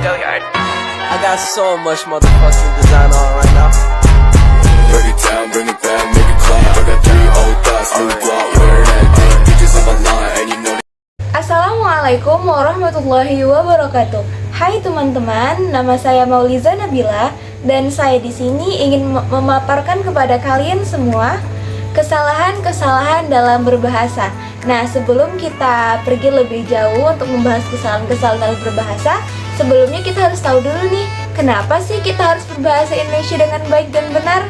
I got so much motherfucking design on right now. Break it down, bring it back, make it clap. I got 3 old thoughts, new block, where that day. Bitches on my line, and you know. Assalamualaikum warahmatullahi wabarakatuh. Hai teman-teman, nama saya Mauliza Nabila dan saya di sini ingin memaparkan kepada kalian semua kesalahan-kesalahan dalam berbahasa. Nah, sebelum kita pergi lebih jauh untuk membahas kesalahan-kesalahan dalam berbahasa, sebelumnya kita harus tahu dulu nih, kenapa sih kita harus berbahasa Indonesia dengan baik dan benar?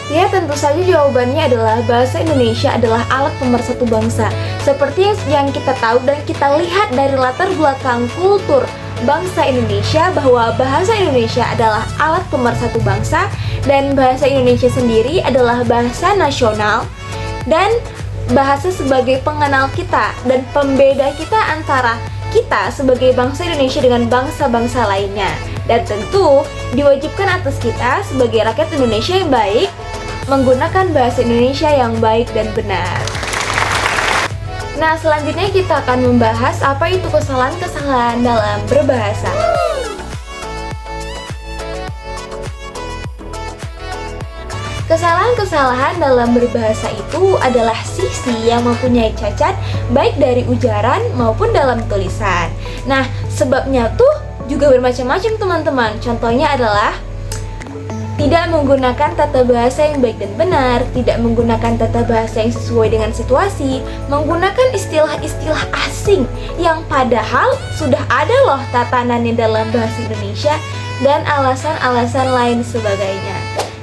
Ya, tentu saja jawabannya adalah bahasa Indonesia adalah alat pemersatu bangsa. Seperti yang kita tahu dan kita lihat dari latar belakang kultur bangsa Indonesia, bahwa bahasa Indonesia adalah alat pemersatu bangsa dan bahasa Indonesia sendiri adalah bahasa nasional dan bahasa sebagai pengenal kita dan pembeda kita antara kita sebagai bangsa Indonesia dengan bangsa-bangsa lainnya. Dan tentu diwajibkan atas kita sebagai rakyat Indonesia yang baik menggunakan bahasa Indonesia yang baik dan benar. Nah, selanjutnya kita akan membahas apa itu kesalahan-kesalahan dalam berbahasa. Kesalahan-kesalahan dalam berbahasa itu adalah sisi yang mempunyai cacat baik dari ujaran maupun dalam tulisan. Nah, sebabnya tuh juga bermacam-macam teman-teman. Contohnya adalah tidak menggunakan tata bahasa yang baik dan benar, tidak menggunakan tata bahasa yang sesuai dengan situasi, menggunakan istilah-istilah asing yang padahal sudah ada loh tatanannya dalam bahasa Indonesia, dan alasan-alasan lain sebagainya.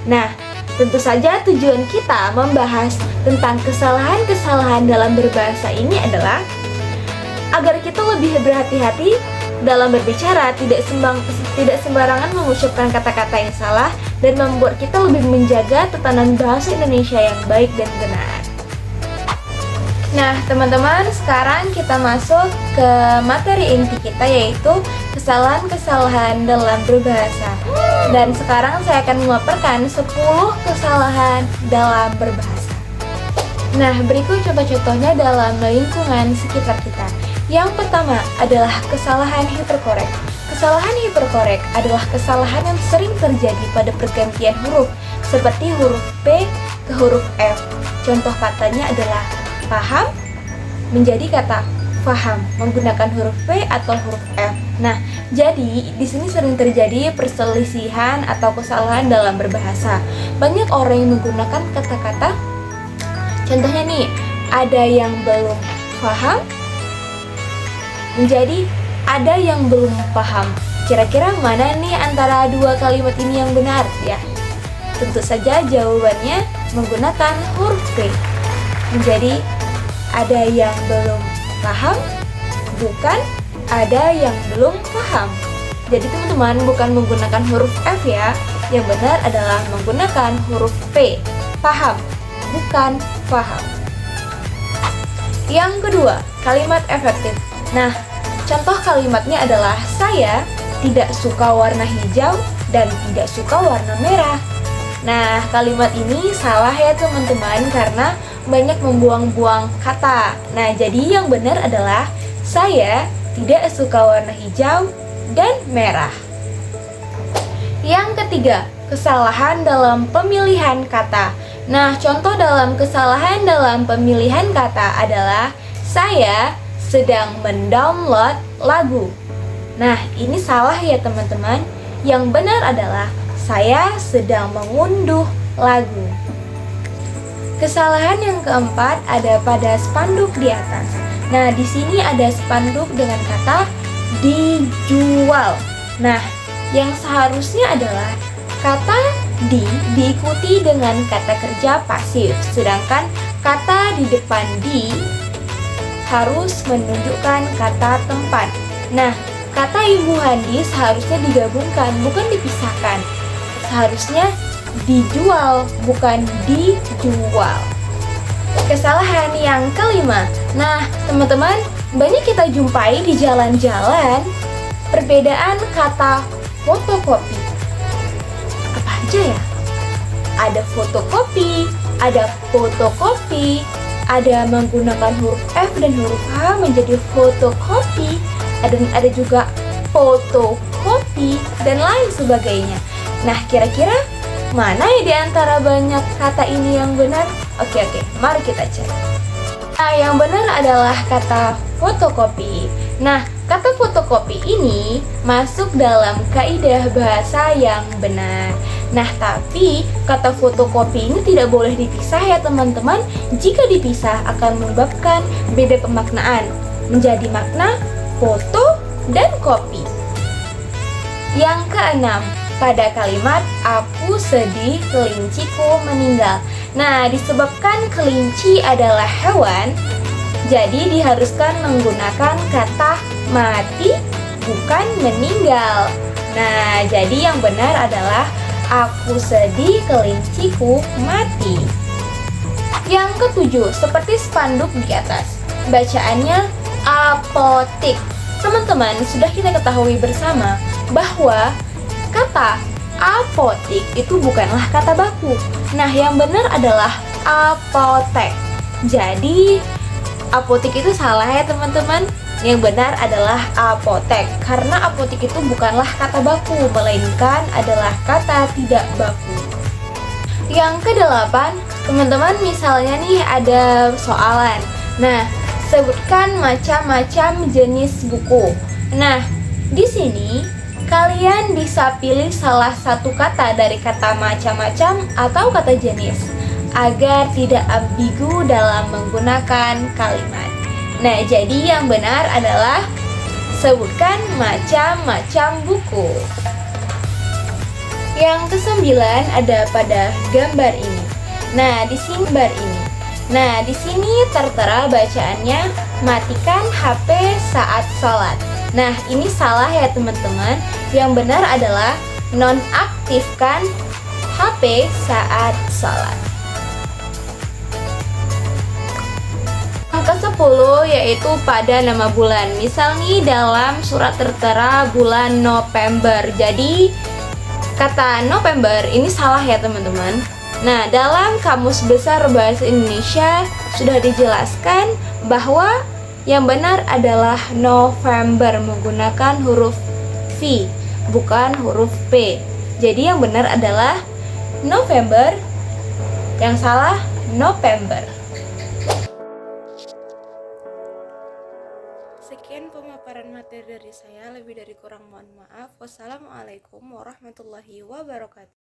Nah, tentu saja tujuan kita membahas tentang kesalahan-kesalahan dalam berbahasa ini adalah agar kita lebih berhati-hati dalam berbicara, tidak sembarangan mengucapkan kata-kata yang salah, dan membuat kita lebih menjaga tatanan bahasa Indonesia yang baik dan benar. Nah, teman-teman, sekarang kita masuk ke materi inti kita, yaitu kesalahan-kesalahan dalam berbahasa. Dan sekarang saya akan memaparkan 10 kesalahan dalam berbahasa. Nah, berikut contoh-contohnya dalam lingkungan sekitar kita. Yang pertama adalah kesalahan hiperkorek. Kesalahan hiperkorek adalah kesalahan yang sering terjadi pada pergantian huruf, seperti huruf P ke huruf F. Contoh katanya adalah paham menjadi kata faham menggunakan huruf P atau huruf F. Nah, jadi di sini sering terjadi perselisihan atau kesalahan dalam berbahasa. Banyak orang yang menggunakan kata-kata, contohnya nih, ada yang belum paham menjadi ada yang belum paham. Kira-kira mana nih antara dua kalimat ini yang benar ya? Tentu saja jawabannya menggunakan huruf P. Menjadi ada yang belum paham, bukan ada yang belum paham. Jadi teman-teman, bukan menggunakan huruf F ya. Yang benar adalah menggunakan huruf P. Paham, bukan paham. Yang kedua, kalimat efektif. Nah, contoh kalimatnya adalah saya tidak suka warna hijau dan tidak suka warna merah. Nah, kalimat ini salah ya teman-teman, karena banyak membuang-buang kata. Nah, jadi yang benar adalah saya tidak suka warna hijau dan merah. Yang ketiga, kesalahan dalam pemilihan kata. Nah, contoh dalam kesalahan dalam pemilihan kata adalah saya sedang mendownload lagu. Nah, ini salah ya teman-teman. Yang benar adalah saya sedang mengunduh lagu. Kesalahan yang keempat ada pada spanduk di atas. Nah, di sini ada spanduk dengan kata dijual. Nah, yang seharusnya adalah kata diikuti dengan kata kerja pasif, sedangkan kata di depan di harus menunjukkan kata tempat. Nah, kata Ibu Handi seharusnya digabungkan, bukan dipisahkan. Seharusnya dijual, bukan dijual. Kesalahan yang kelima. Nah, teman-teman, banyak kita jumpai di jalan-jalan perbedaan kata fotokopi. Apa aja ya? Ada fotokopi, ada fotokopi, ada menggunakan huruf F dan huruf H menjadi fotokopi, dan ada juga fotokopi, dan lain sebagainya. Nah, kira-kira mana ya di antara banyak kata ini yang benar? Oke, mari kita cek. Nah, yang benar adalah kata fotokopi. Nah, kata fotokopi ini masuk dalam kaidah bahasa yang benar. Nah, tapi kata fotokopi ini tidak boleh dipisah ya teman-teman. Jika dipisah akan menyebabkan beda pemaknaan, menjadi makna foto dan kopi. Yang keenam, pada kalimat aku sedih kelinciku meninggal. Nah, disebabkan kelinci adalah hewan, jadi diharuskan menggunakan kata mati, bukan meninggal. Nah, jadi yang benar adalah aku sedih kelinciku mati. Yang ketujuh, seperti spanduk di atas, bacaannya apotik. Teman-teman, sudah kita ketahui bersama bahwa kata apotik itu bukanlah kata baku. Nah, yang benar adalah apotek. Jadi, apotik itu salah ya teman-teman. Yang benar adalah apotek, karena apotik itu bukanlah kata baku, melainkan adalah kata tidak baku. Yang kedelapan, teman-teman, misalnya nih ada soalan. Nah, sebutkan macam-macam jenis buku. Nah, di sini kalian bisa pilih salah satu kata dari kata macam-macam atau kata jenis agar tidak ambigu dalam menggunakan kalimat. Nah, jadi yang benar adalah sebutkan macam-macam buku. Yang kesembilan ada pada gambar ini. Nah, di sini gambar ini. Nah, di sini tertera bacaannya matikan HP saat sholat. Nah, ini salah ya teman-teman. Yang benar adalah nonaktifkan HP saat sholat. Yang ke-10 yaitu pada nama bulan. Misal nih dalam surat tertera bulan November. Jadi kata November ini salah ya teman-teman. Nah, dalam Kamus Besar Bahasa Indonesia sudah dijelaskan bahwa yang benar adalah November menggunakan huruf V, bukan huruf P. Jadi yang benar adalah November, yang salah November. Sekian pemaparan materi dari saya, lebih dari kurang mohon maaf. Wassalamualaikum warahmatullahi wabarakatuh.